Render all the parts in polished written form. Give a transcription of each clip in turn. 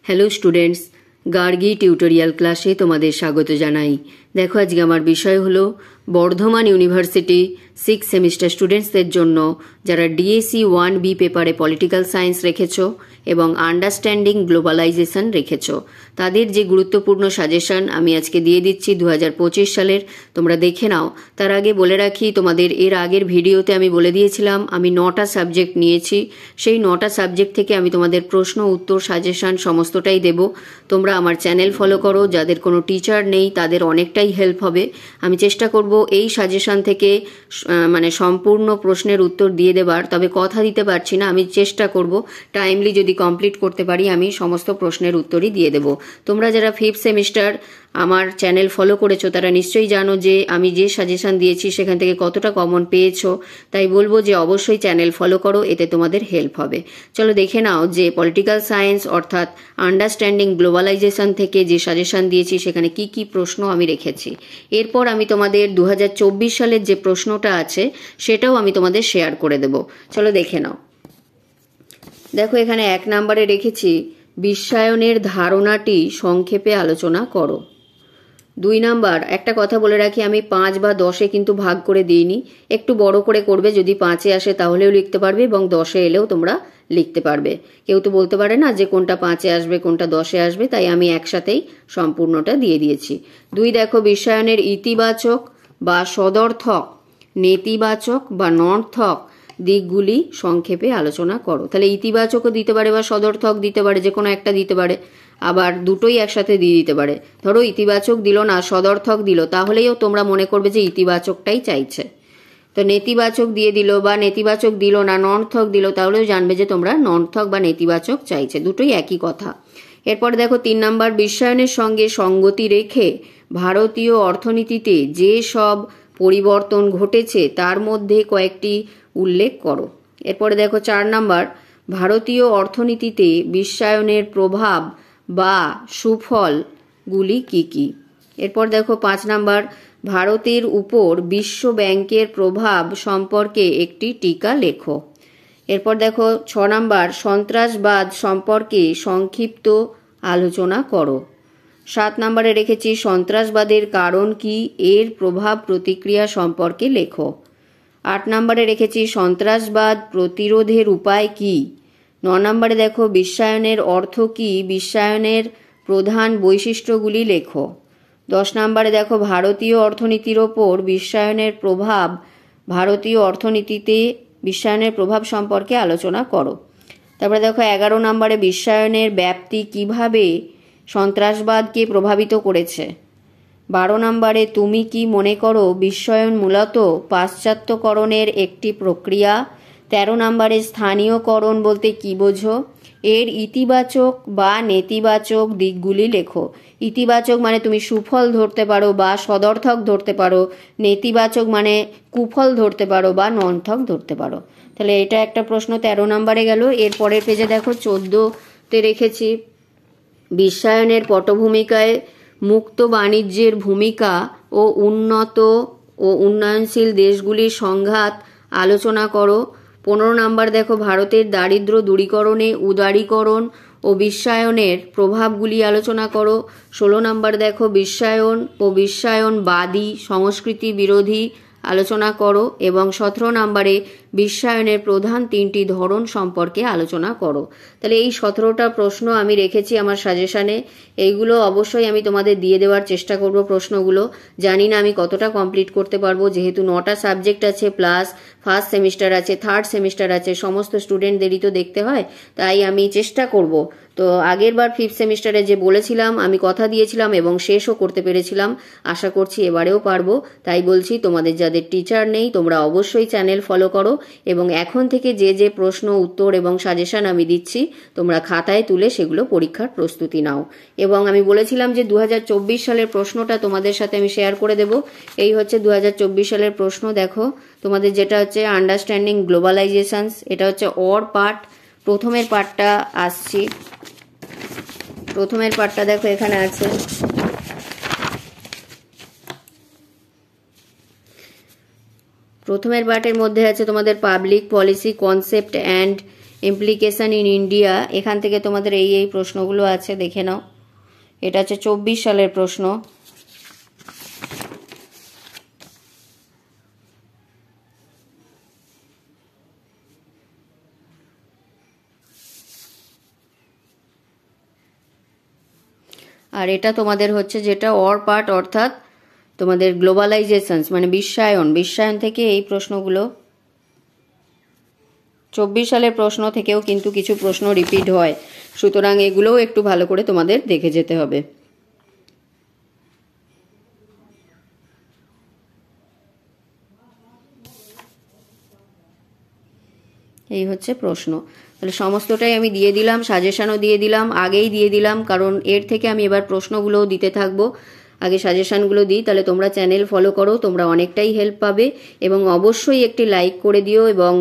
Hello students, Gargi tutorial ক্লাসে তোমাদের স্বাগত জানাই। দেখো আজকে আমার বিষয় হলো বর্ধমান ইউনিভার্সিটি 6 সেমিস্টার স্টুডেন্টসদের জন্য যারা ডিএসসি 1B পেপারে পলিটিক্যাল সায়েন্স রেখেছো এবং আন্ডারস্ট্যান্ডিং গ্লোবালাইজেশন রেখেছো, তাদের যে গুরুত্বপূর্ণ সাজেশন আমি আজকে দিয়ে দিচ্ছি 2025 সালের, তোমরা দেখে নাও। তার আগে বলে রাখি, তোমাদের এর আগের ভিডিওতে আমি বলে দিয়েছিলাম আমি 9টা সাবজেক্ট নিয়েছি। সেই 9টা সাবজেক্ট থেকে আমি তোমাদের প্রশ্ন উত্তর সাজেশন সমস্তটাই দেব। তোমরা আমার চ্যানেল ফলো করো, যাদের কোনো টিচার নেই তাদের অনেকটাই হেল্প হবে। আমি চেষ্টা করব এই সাজেশন থেকে সম্পূর্ণ প্রশ্নের উত্তর দিয়ে দেবার, তবে কথা দিতে পারছি না, আমি চেষ্টা করব টাইমলি যদি কমপ্লিট করতে পারি আমি সমস্ত প্রশ্নের উত্তরই দিয়ে দেব। তোমরা যারা 5th সেমিস্টার আমার চ্যানেল ফলো করেছো তারা নিশ্চয়ই জানো যে আমি যে সাজেশন দিয়েছি সেখান থেকে কতটা কমন পেয়েছো, তাই বলবো যে অবশ্যই চ্যানেল ফলো করো, এতে তোমাদের হেল্প হবে। চলো দেখে নাও যে পলিটিক্যাল সায়েন্স অর্থাৎ আন্ডারস্ট্যান্ডিং গ্লোবালাইজেশন থেকে যে সাজেশন দিয়েছি সেখানে কি কি প্রশ্ন আমি রেখেছি। এরপর আমি তোমাদের 2024 সালের যে প্রশ্নটা আছে সেটাও আমি তোমাদের শেয়ার করে দেব। চলো দেখে নাও। দেখো এখানে 1 নম্বরে রেখেছি বিশ্বায়নের ধারণাটি সংক্ষেপে আলোচনা করো। 2 নাম্বার, একটা কথা বলে রাখি, আমি 5 বা 10-এ কিন্তু ভাগ করে দিইনি, একটু বড় করে করবে। যদি 5-এ আসে তাহলেও লিখতে পারবে এবং 10-এ এলেও তোমরা লিখতে পারবে। কেউ তো বলতে পারে না যে কোনটা 5-এ আসবে কোনটা 10-এ আসবে, তাই আমি একসাথেই সম্পূর্ণটা দিয়ে দিয়েছি। 2, দেখো বিশ্বায়নের ইতিবাচক বা সদর্থক, নেতিবাচক বা নর্থক দিকগুলি সংক্ষেপে আলোচনা করো। তাহলে ইতিবাচকও দিতে পারে বা সদর্থক দিতে পারে, যে কোনো একটা দিতে পারে, আবার দুটোই একসাথে দিয়ে দিতে পারে। ধরো ইতিবাচক দিল না, সদর্থক দিল, তাহলেও তোমরা মনে করবে যে ইতিবাচকটাই চাইছে। তো নেতিবাচক দিয়ে দিল বা নেতিবাচক দিল না, নর্থক দিল, তাহলেও জানবে যে তোমরা নর্থক বা নেতিবাচক চাইছে, দুটোই একই কথা। এরপর দেখো 3 নাম্বার, বিশ্বায়নের সঙ্গে সঙ্গতি রেখে ভারতীয় অর্থনীতিতে যে সব পরিবর্তন ঘটেছে তার মধ্যে কয়েকটি উল্লেখ করো। এরপরে দেখো 4 নাম্বার, ভারতীয় অর্থনীতিতে বিশ্বায়নের প্রভাব বা সুফলগুলি কি কি। এরপর দেখো 5 নাম্বার, ভারতের উপর বিশ্ব ব্যাংকের প্রভাব সম্পর্কে একটি টিকা লেখো। এরপর দেখো 6 নাম্বার, সন্ত্রাসবাদ সম্পর্কে সংক্ষিপ্ত আলোচনা করো। 7 নাম্বারে রেখেছি সন্ত্রাসবাদের কারণ কি, এর প্রভাব প্রতিক্রিয়া সম্পর্কে লেখো। 8 নাম্বারে রেখেছি সন্ত্রাসবাদ প্রতিরোধের উপায় কি। 9 নাম্বারে দেখো বিশ্বায়নের অর্থ কি, বিশ্বায়নের প্রধান বৈশিষ্ট্যগুলি লেখো। 10 নাম্বারে দেখো ভারতীয় অর্থনীতির ওপর বিশ্বায়নের প্রভাব, ভারতীয় অর্থনীতিতে বিশ্বায়নের প্রভাব সম্পর্কে আলোচনা করো। তারপরে দেখো 11 নাম্বারে বিশ্বায়নের ব্যাপ্তি কিভাবে সন্ত্রাসবাদকে প্রভাবিত করেছে। 12 নাম্বারে তুমি কি মনে করো বিশ্বায়ন মূলত পাশ্চাত্যকরণের একটি প্রক্রিয়া। 13 নাম্বারে স্থানীয়করণ বলতে কি বোঝো, এর ইতিবাচক বা নেতিবাচক দিকগুলি লেখো। ইতিবাচক মানে তুমি সুফল ধরতে পারো বা সদর্থক ধরতে পারো, নেতিবাচক মানে কুফল ধরতে পারো বা নর্থক ধরতে পারো। তাহলে এটা একটা প্রশ্ন 13 নাম্বারে গেল। এর পরের পেজে দেখো 14-তে রেখেছি বিশ্বায়নের পটভূমিকায় মুক্ত বাণিজ্যের ভূমিকা ও উন্নত ও উন্নয়নশীল দেশগুলির সংঘাত আলোচনা করো। 15 নাম্বার দেখো ভারতের দারিদ্র্য দূরীকরণে উদারীকরণ ও বিশ্বায়নের প্রভাবগুলি আলোচনা করো। 16 নাম্বার দেখো বিশ্বায়ন ও বিশ্বায়নবাদী সংস্কৃতি বিরোধী আলোচনা করো এবং 17 নাম্বারে বিশ্বায়নের প্রধান 3টি ধরন সম্পর্কে আলোচনা করো। তাহলে এই 17টা প্রশ্ন আমি রেখেছি আমার সাজেশনে। এইগুলো অবশ্যই আমি তোমাদের দিয়ে দেওয়ার চেষ্টা করব প্রশ্নগুলো। জানি না আমি কতটা কমপ্লিট করতে পারবো, যেহেতু 9টা সাবজেক্ট আছে, প্লাস 1st সেমিস্টার আছে, 3rd সেমিস্টার আছে, সমস্ত স্টুডেন্টদেরই তো দেখতে হয়, তাই আমি চেষ্টা করব। তো আগের বার 5th সেমিস্টারে যে বলেছিলাম আমি কথা দিয়েছিলাম এবং শেষও করতে পেরেছিলাম, আশা করছি এবারেও পারবো। তাই বলছি তোমাদের যাদের টিচার নেই তোমরা অবশ্যই চ্যানেল ফলো করো এবং এখন থেকে যে যে প্রশ্ন উত্তর এবং সাজেশন আমি দিচ্ছি তোমরা খাতায় তুলে সেগুলো পরীক্ষার প্রস্তুতি নাও। এবং আমি বলেছিলাম যে 2024 সালের প্রশ্নটা তোমাদের সাথে আমি শেয়ার করে দেব। এই হচ্ছে 2024 সালের প্রশ্ন। দেখো তোমাদের যেটা হচ্ছে আন্ডারস্ট্যান্ডিং গ্লোবালাইজেশনস, এটা হচ্ছে অর পার্ট। প্রথমের পার্টটা আসছি, প্রথমের পার্টটা দেখো এখানে আছে। প্রথমের পার্টের মধ্যে আছে তোমাদের public policy concept and implication in India, এখান থেকে তোমাদের এই প্রশ্নগুলো আছে, দেখে নাও। এটা হচ্ছে 24 সালের প্রশ্ন। আর এটা তোমাদের হচ্ছে যেটা অর পার্ট, অর্থাৎ তোমাদের গ্লোবালাইজেশনস মানে বিশ্বায়ন থেকে এই প্রশ্নগুলো। 24 সালের প্রশ্ন থেকেও কিন্তু কিছু প্রশ্ন রিপিট হয়, সুতরাং এগুলোও একটু ভালো করে তোমাদের দেখে যেতে হবে। এই হচ্ছে প্রশ্ন। তাহলে সমস্তটাই আমি দিয়ে দিলাম, সাজেশনও দিয়ে দিলাম, আগেই দিয়ে দিলাম, কারণ এর থেকে আমি এবার প্রশ্নগুলোও দিতে থাকবো। আগে সাজেশনগুলো দিই, তাহলে তোমরা চ্যানেল ফলো করো, তোমরা অনেকটাই হেল্প পাবে। এবং অবশ্যই একটি লাইক করে দিও, এবং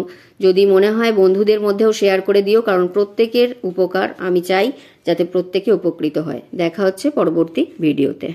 যদি মনে হয় বন্ধুদের মধ্যেও শেয়ার করে দিও, কারণ প্রত্যেকের উপকার আমি চাই, যাতে প্রত্যেকে উপকৃত হয়। দেখা হচ্ছে পরবর্তী ভিডিওতে।